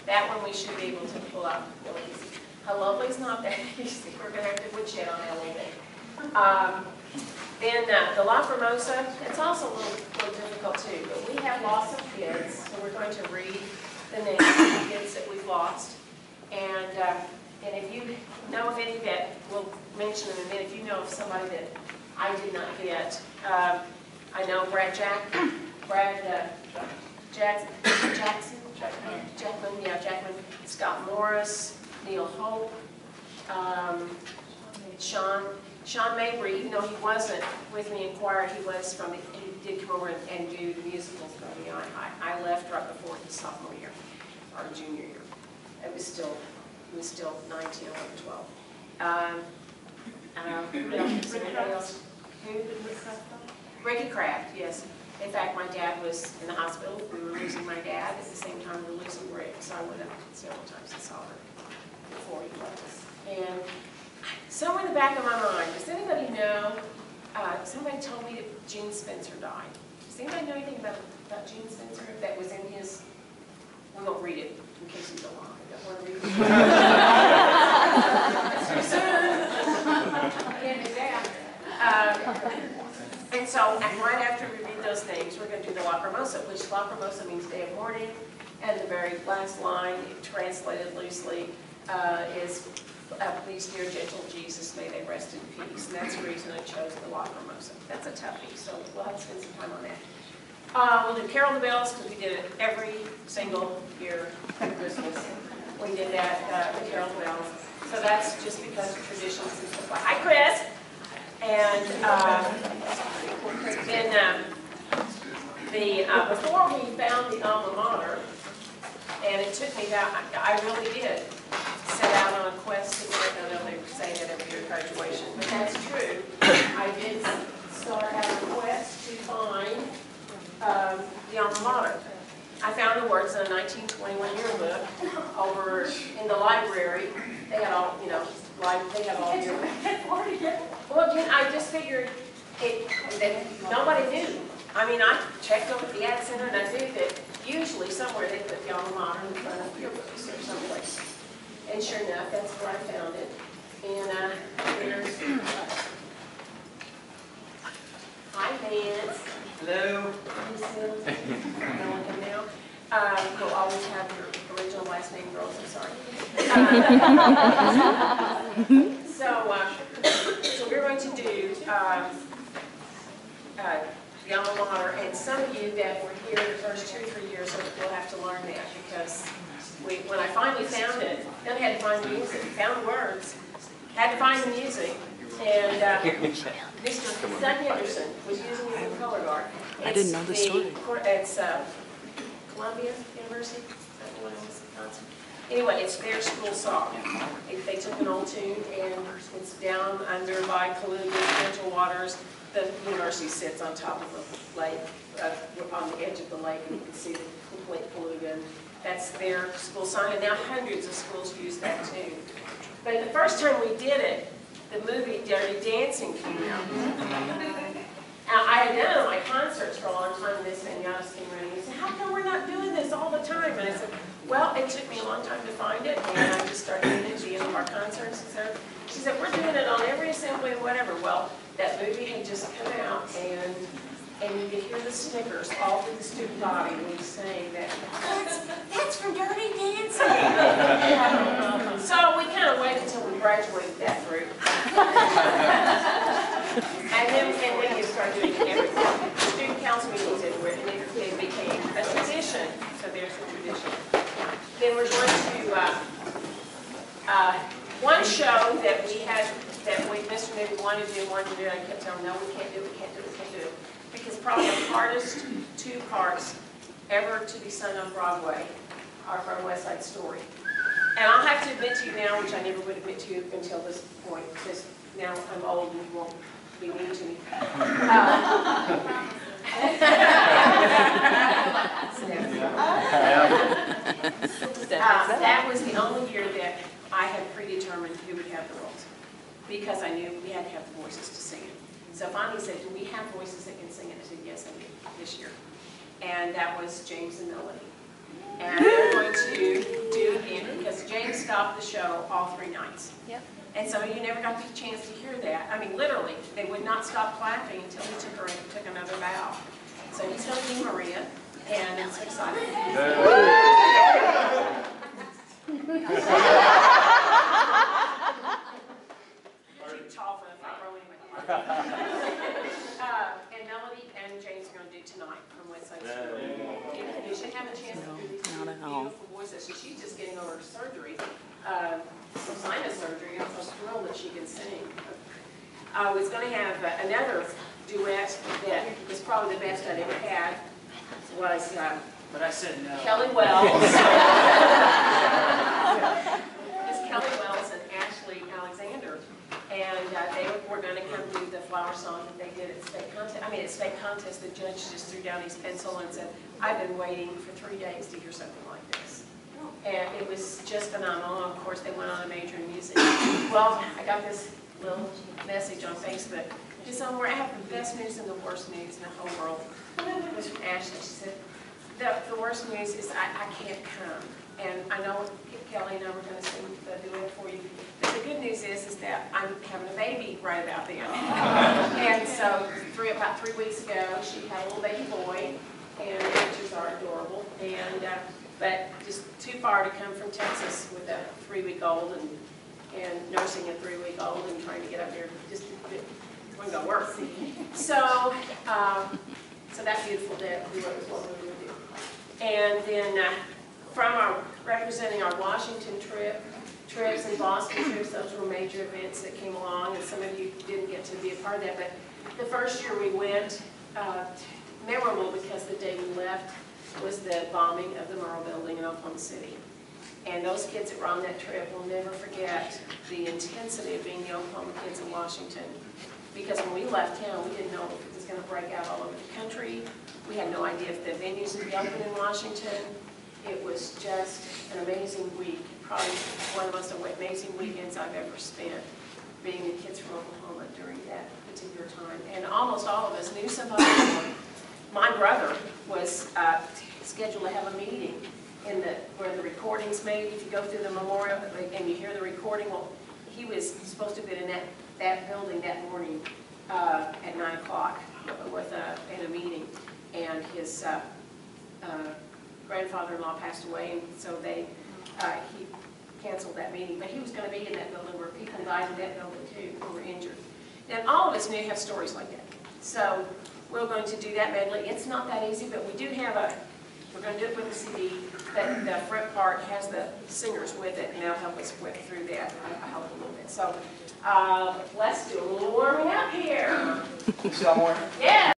That one we should be able to pull out really easy. How lovely's not that easy. We're going to have to woodshed on that a little bit. Then the La Formosa, it's also a little difficult too, but we have lost some kids, so we're going to read the names of the kids that we've lost. And if you know of any that, we'll mention them in a minute, if you know of somebody that I did not get, I know Jackman, Scott Morris, Neil Hope, Sean Mabry, even though he wasn't with me in choir, he did come over and do the musicals for me. I left right before his sophomore year, or junior year. He was still 19, 11, 12. Who else? Ricky Kraft, yes. In fact, my dad was in the hospital. We were losing my dad at the same time we were losing Rick, so I went up several times and saw her before he was. And somewhere in the back of my mind, does anybody know, somebody told me that Gene Spencer died. Does anybody know anything about Gene Spencer that was in his, we won't read it in case you don't want to read it. That's too soon. Can't do that. And so, right after we read those names, we're going to do the La Formosa, which La Formosa means day of mourning, and the very last line, translated loosely, is please, dear gentle Jesus, may they rest in peace. And that's the reason I chose the La Formosa. That's a toughie, so we'll have to spend some time on that. We'll do Carol the Bells, because we did it every single year at Christmas. We did that with Carol the Bells. So that's just because of traditions and stuff like that. Hi, Chris! And then before we found the alma mater, and it took me about, I really did set out on a quest to get it. I know they say that every year at graduation, but that's true. I did start out a quest to find the alma mater. I found the words in a 1921 yearbook over in the library. They had all, they had all yearbooks. Well, again, I just figured that nobody knew. I mean, I checked over at the Ad Center, and I knew that usually somewhere they put the alma mater in front of yearbooks or someplace. And sure enough, that's where I found it. And there's hi, Vance. Hello. No one can now. You'll always have your original last name, girls. I'm sorry. So we're going to do the alma mater, and some of you that were here the first 2 or 3 years will have to learn that, because when I finally found it, then I had to find the music, found the words, had to find the music, and Mr. Doug Henderson was using it in color guard. I didn't know the story. It's Columbia University, Wisconsin. Anyway, it's their school song. They took an old tune, and it's down under by Kaluga, Gentle Waters. The university sits on top of the lake, on the edge of the lake, and you can see the complete Kaluga. That's their school song, and now hundreds of schools use that tune. But the first time we did it, the movie Dirty Dancing came out. Now, I had done my concerts for a long time, and this Vinyasa came running and said, how come we're not doing this all the time? And I said, well, it took me a long time to find it, and I just started doing it at the end of our concerts. She said, we're doing it on every assembly and whatever. Well, that movie had just come out, and you could hear the snickers all through the student body when we sang that. That's from Dirty Dancing. So we kind of waited until we graduated that group. and then you start doing everything. Student council meetings everywhere, and it became a tradition. So there's the tradition. Then we're going to one show that we had, that Mr. Newby wanted to do, and I kept telling him, no, we can't do it, we can't do it, we can't do it. Because probably the hardest 2 parts ever to be sung on Broadway are from West Side Story. And I'll have to admit to you now, which I never would admit to you until this point, because now I'm old and you won't be mean to me. That was the only year that I had predetermined who would have the roles, because I knew we had to have the voices to sing it. So finally said, do we have voices that can sing it? I said, yes, I do, this year. And that was James and Melody. And they're going to do all 3 nights. Yep. And so you never got the chance to hear that. I mean, literally, they would not stop clapping until he took another bow. So he's going to be Maria, and it's exciting. Too tall for the front row anyway. And Melody and James are going to do tonight from Westside School. You should have a chance to do these beautiful voices. So she's just getting over surgery, some sinus surgery. I'm so thrilled that she can sing. I was going to have another duet that was probably the best I'd ever had. Was But I said no. Kelly Wells. It's Kelly Wells and Ashley Alexander. And they were going to come do the flower song that they did at state contest. I mean, at state contest, the judge just threw down his pencil and said, "I've been waiting for 3 days to hear something like this." And it was just phenomenal. Of course, they went on a major in music. Well, I got this little message on Facebook. It's somewhere, I have the best news and the worst news in the whole world. It was from Ashley. She said, the worst news is I can't come. And I know Kelly and I were going to sing the duet for you. But the good news is that I'm having a baby right about then. And so about 3 weeks ago, she had a little baby boy, and pictures are adorable. And but just too far to come from Texas with a 3-week-old and nursing a 3-week-old and trying to get up there. Just wasn't going to work. So that beautiful duet was what we were going to do. And then from representing our Washington trips and Boston trips, those were major events that came along, and some of you didn't get to be a part of that. But the first year we went, memorable because the day we left was the bombing of the Murrah building in Oklahoma City. And those kids that were on that trip will never forget the intensity of being the Oklahoma kids in Washington. Because when we left town, we didn't know if it was going to break out all over the country. We had no idea if the venues would be open in Washington. It was just an amazing week, probably one of the most amazing weekends I've ever spent being the kids from Oklahoma during that particular time. And almost all of us knew somebody. My brother was scheduled to have a meeting where the recording's made. If you go through the memorial and you hear the recording, well, he was supposed to have been in that building that morning at 9 o'clock in a meeting. And his grandfather-in-law passed away, and so he canceled that meeting. But he was going to be in that building where people died in that building too, who were injured. And all of us knew have stories like that. So we're going to do that medley. It's not that easy, but we do have we're going to do it with a CD. But the front part has the singers with it, and they'll help us whip through that. I help a little bit. So let's do a little warming up here. Elmore? Yeah.